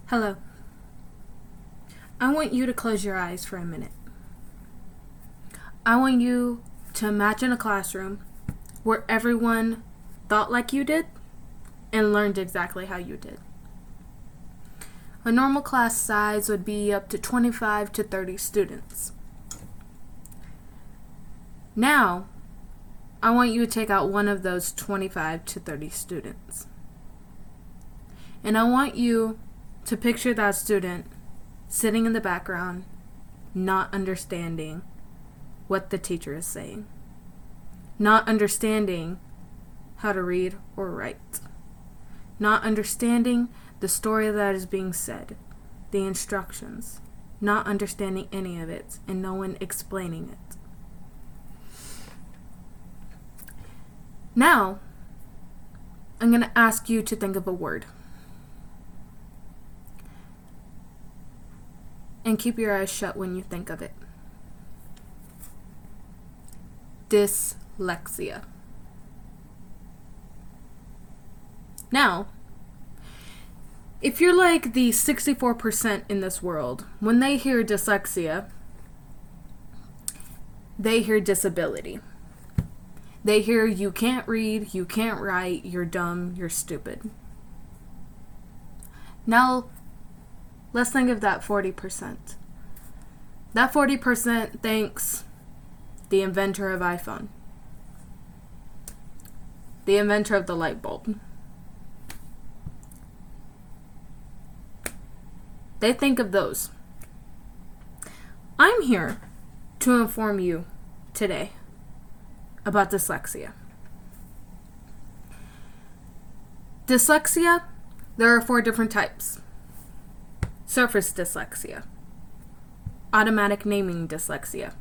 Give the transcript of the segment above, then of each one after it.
Hello. I want you to close your eyes for a minute. I want you to imagine a classroom where everyone thought like you did and learned exactly how you did. A normal class size would be up to 25 to 30 students. Now, I want you to take out one of those 25 to 30 students. And I want you to picture that student sitting in the background, not understanding what the teacher is saying, not understanding how to read or write, not understanding the story that is being said, the instructions, not understanding any of it, and no one explaining it. Now, I'm going to ask you to think of a word. And keep your eyes shut when you think of it. Dyslexia. Now, if you're like the 64% in this world, when they hear dyslexia, they hear disability. They hear you can't read, you can't write, you're dumb, you're stupid. Now, let's think of that 40%. That 40% thanks the inventor of iPhone, the inventor of the light bulb. They think of those. I'm here to inform you today about dyslexia. Dyslexia, there are 4 different types. Surface dyslexia, automatic naming dyslexia,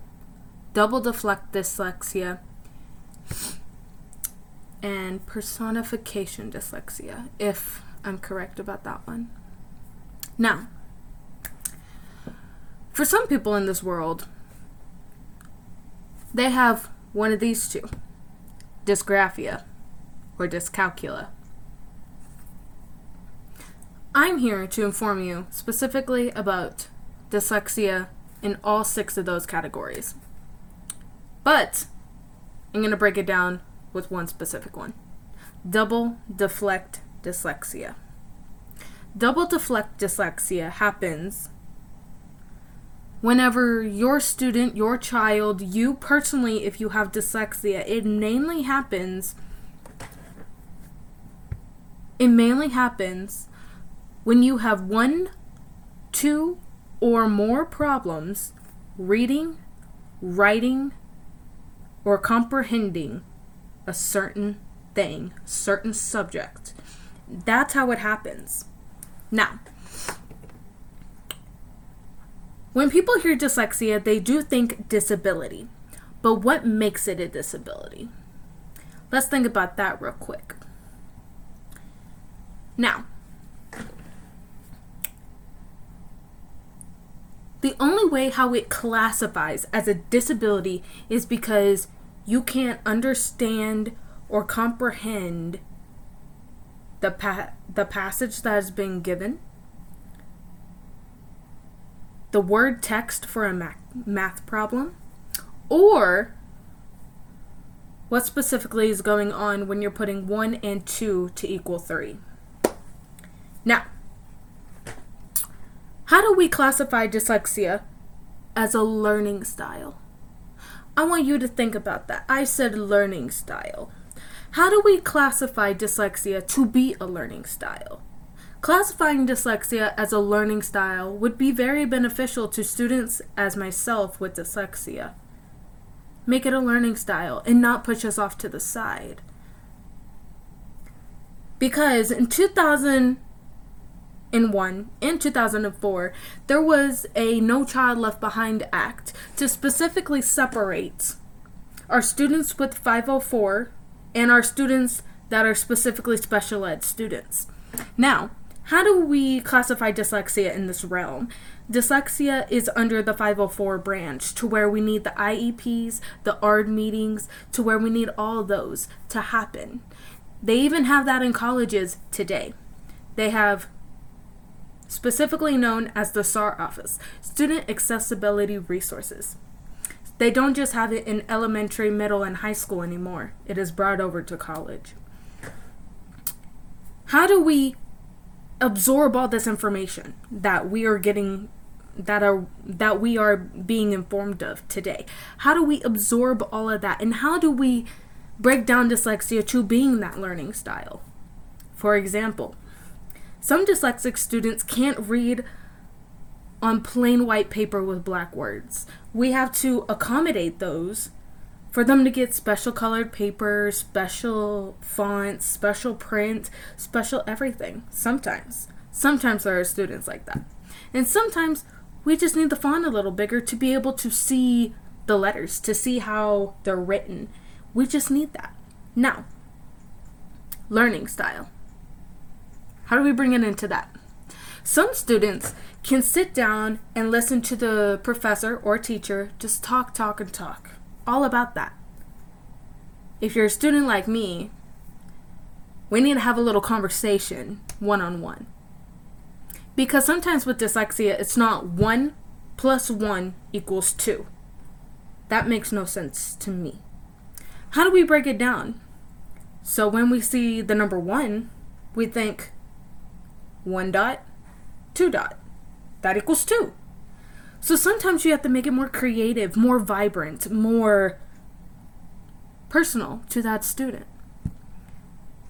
double deflect dyslexia, and personification dyslexia, if I'm correct about that one. Now, for some people in this world, they have one of these two, dysgraphia or dyscalculia. I'm here to inform you specifically about dyslexia in all 6 of those categories. But I'm going to break it down with one specific one. Double deflect dyslexia. Double deflect dyslexia happens whenever your student, your child, you personally, if you have dyslexia, it mainly happens when you have 1, 2, or more problems reading, writing, or comprehending a certain thing, certain subject. That's how it happens. Now, when people hear dyslexia, they do think disability. But what makes it a disability? Let's think about that real quick. Now, the only way how it classifies as a disability is because you can't understand or comprehend the passage that has been given, the word text for a math problem, or what specifically is going on when you're putting 1 and 2 to equal 3. Now, how do we classify dyslexia as a learning style? I want you to think about that. I said learning style. How do we classify dyslexia to be a learning style? Classifying dyslexia as a learning style would be very beneficial to students as myself with dyslexia. Make it a learning style and not push us off to the side. Because in 2001 and 2004, there was a No Child Left Behind Act to specifically separate our students with 504 and our students that are specifically special ed students. Now, how do we classify dyslexia in this realm? Dyslexia is under the 504 branch, to where we need the IEPs, the ARD meetings, to where we need all those to happen. They even have that in colleges today. They have specifically known as the SAR office, Student Accessibility Resources. They don't just have it in elementary, middle, and high school anymore. It is brought over to college. How do we absorb all this information that we are getting, that we are being informed of today? How do we absorb all of that? And how do we break down dyslexia to being that learning style? For example, some dyslexic students can't read on plain white paper with black words. We have to accommodate those for them to get special colored paper, special fonts, special print, special everything. Sometimes there are students like that. And sometimes we just need the font a little bigger to be able to see the letters, to see how they're written. We just need that. Now, learning style. How do we bring it into that? Some students can sit down and listen to the professor or teacher just talk, all about that. If you're a student like me, we need to have a little conversation one-on-one. Because sometimes with dyslexia, it's not 1 + 1 = 2. That makes no sense to me. How do we break it down? So when we see the number 1, we think 1 dot, 2 dot. That equals 2. So sometimes you have to make it more creative, more vibrant, more personal to that student.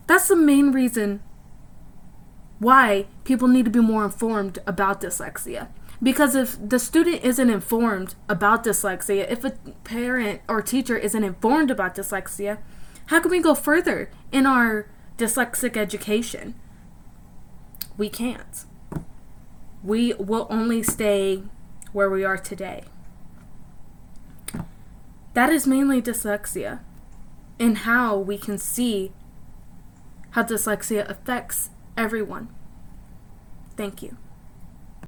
That's the main reason why people need to be more informed about dyslexia. Because if the student isn't informed about dyslexia, if a parent or teacher isn't informed about dyslexia, how can we go further in our dyslexic education? We can't. We will only stay where we are today. That is mainly dyslexia, and how we can see how dyslexia affects everyone. Thank you.